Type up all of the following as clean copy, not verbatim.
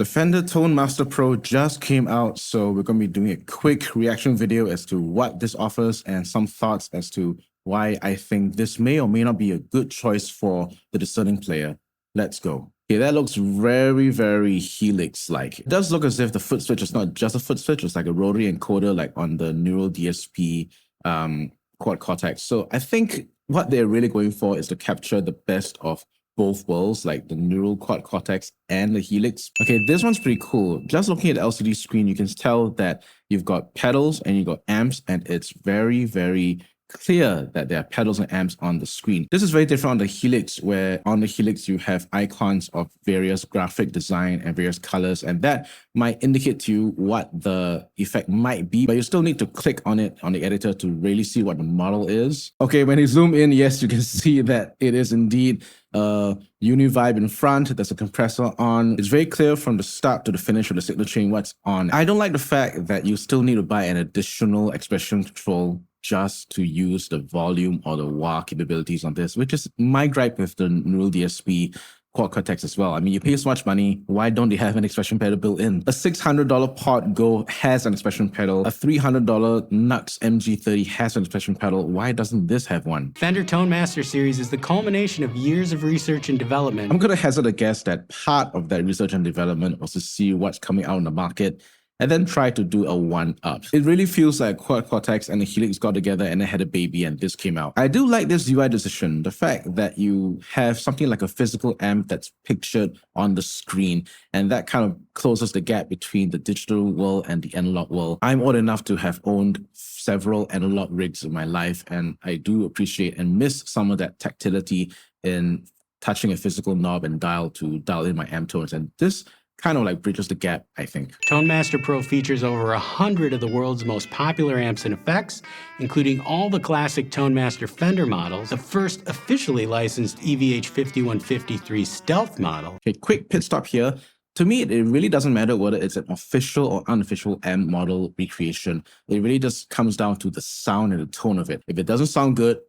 The Fender Tone Master Pro just came out, so we're going to be doing a quick reaction video as to what this offers and some thoughts as to why I think this may or may not be a good choice for the discerning player. Let's go. Okay, that looks very, very Helix-like. It does look as if the foot switch is not just a foot switch, it's like a rotary encoder like on the Neural DSP Quad Cortex. So I think what they're really going for is to capture the best of both worlds, like the Neural Quad Cortex and the Helix. Okay, this one's pretty cool. Just looking at the LCD screen, you can tell that you've got pedals and you've got amps, and it's very, very clear that there are pedals and amps on the screen. This is very different on the Helix, where on the Helix you have icons of various graphic design and various colors, and that might indicate to you what the effect might be, but you still need to click on it on the editor to really see what the model is. Okay, when you zoom in, yes, you can see that it is indeed Univibe in front. There's a compressor on. It's very clear from the start to the finish of the signal chain what's on. I don't like the fact that you still need to buy an additional expression control just to use the volume or the wah capabilities on this, which is my gripe with the Neural DSP Quad Cortex as well. I mean, you pay so much money, why don't they have an expression pedal built in? A $600 Pod Go has an expression pedal. A $300 Nux MG30 has an expression pedal. Why doesn't this have one? Fender Tone Master Series is the culmination of years of research and development. I'm going to hazard a guess that part of that research and development was to see what's coming out in the market and then try to do a one-up. It really feels like Quad Cortex and the Helix got together and they had a baby and this came out. I do like this UI decision, the fact that you have something like a physical amp that's pictured on the screen, and that kind of closes the gap between the digital world and the analog world. I'm old enough to have owned several analog rigs in my life, and I do appreciate and miss some of that tactility in touching a physical knob and dial to dial in my amp tones, and this kind of like bridges the gap, I think. Tone Master Pro features over 100 of the world's most popular amps and effects, including all the classic Tone Master Fender models, the first officially licensed EVH 5153 Stealth model. Okay, quick pit stop here. To me, it really doesn't matter whether it's an official or unofficial amp model recreation. It really just comes down to the sound and the tone of it. If it doesn't sound good,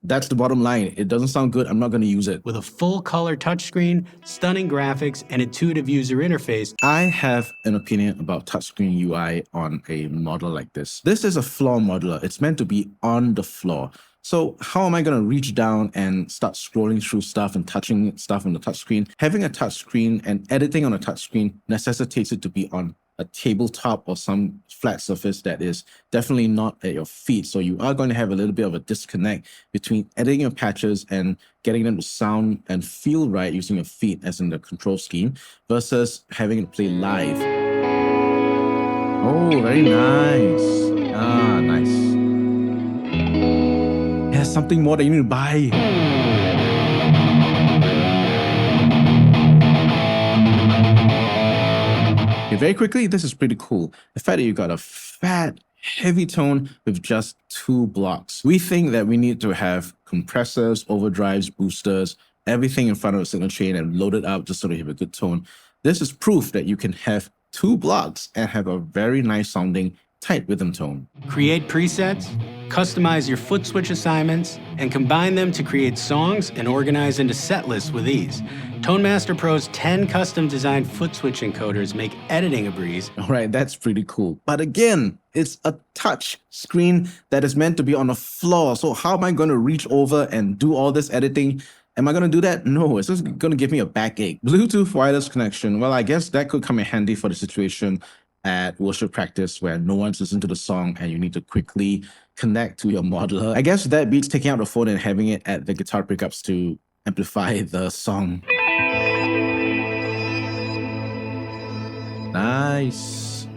that's the bottom line. It doesn't sound good, I'm not going to use it. With a full color touchscreen, stunning graphics, and intuitive user interface, I have an opinion about touchscreen UI on a model like this. This is a floor modeler. It's meant to be on the floor. So how am I going to reach down and start scrolling through stuff and touching stuff on the touchscreen? Having a touchscreen and editing on a touchscreen necessitates it to be on a tabletop or some flat surface that is definitely not at your feet. So you are going to have a little bit of a disconnect between editing your patches and getting them to sound and feel right using your feet as in the control scheme versus having it play live. Oh, very nice. Ah, nice. There's something more that you need to buy. Very quickly, this is pretty cool. The fact that you got a fat, heavy tone with just 2 blocks. We think that we need to have compressors, overdrives, boosters, everything in front of the signal chain and load it up just so that you have a good tone. This is proof that you can have 2 blocks and have a very nice sounding tight rhythm tone. Create presets, customize your foot switch assignments, and combine them to create songs and organize into set lists with ease. Tone Master Pro's 10 custom-designed foot switch encoders make editing a breeze. All right, that's pretty cool. But again, it's a touch screen that is meant to be on the floor. So how am I going to reach over and do all this editing? Am I going to do that? No, it's just going to give me a backache. Bluetooth wireless connection. Well, I guess that could come in handy for the situation at worship practice where no one's listening to the song and you need to quickly connect to your modeler. I guess that beats taking out the phone and having it at the guitar pickups to amplify the song. Nice.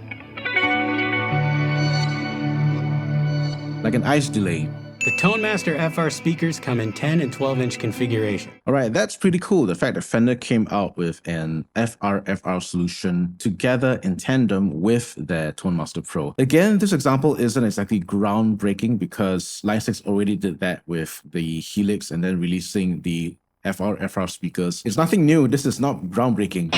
Like an ice delay. The Tone Master FR speakers come in 10 and 12-inch configuration. All right, that's pretty cool. The fact that Fender came out with an FRFR solution together in tandem with their Tone Master Pro. Again, this example isn't exactly groundbreaking because Line 6 already did that with the Helix and then releasing the FRFR speakers. It's nothing new. This is not groundbreaking.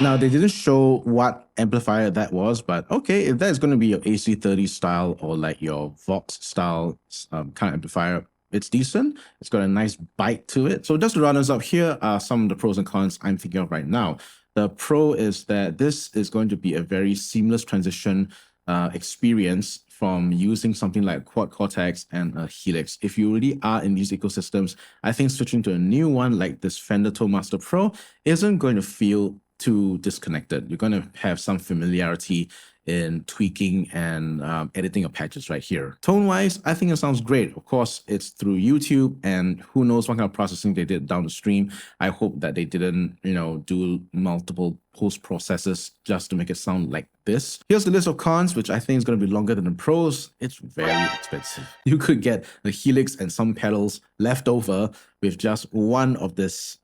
Now, they didn't show what amplifier that was, but okay, if that is going to be your AC30 style or like your Vox style kind of amplifier, it's decent. It's got a nice bite to it. So just to run us up, here are some of the pros and cons I'm thinking of right now. The pro is that this is going to be a very seamless transition experience from using something like Quad Cortex and a Helix. If you really are in these ecosystems, I think switching to a new one like this Fender Toadmaster Pro isn't going to feel too disconnected. You're going to have some familiarity in tweaking and editing your patches right here. Tone-wise, I think it sounds great. Of course, it's through YouTube, and who knows what kind of processing they did down the stream. I hope that they didn't, do multiple post processes just to make it sound like this. Here's the list of cons, which I think is going to be longer than the pros. It's very expensive. You could get a Helix and some pedals left over with just one of this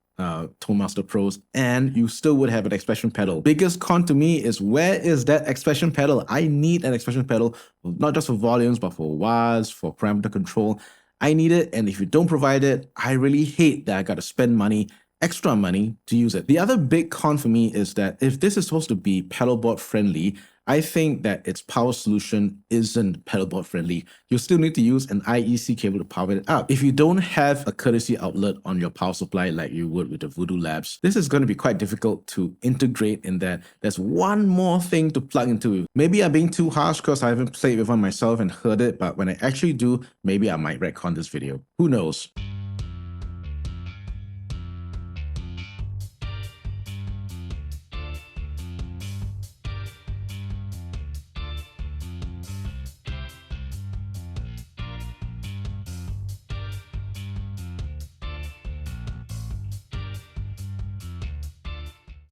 Toadmaster Pros, and you still would have an expression pedal. Biggest con to me is, where is that expression pedal? I need an expression pedal, not just for volumes, but for wahs, for parameter control. I need it, and if you don't provide it, I really hate that I got to spend money, extra money, to use it. The other big con for me is that if this is supposed to be pedalboard friendly, I think that its power solution isn't pedalboard friendly. You still need to use an IEC cable to power it up. If you don't have a courtesy outlet on your power supply like you would with the Voodoo Labs, this is going to be quite difficult to integrate, in that there's one more thing to plug into. Maybe I'm being too harsh because I haven't played with one myself and heard it, but when I actually do, maybe I might retcon this video. Who knows?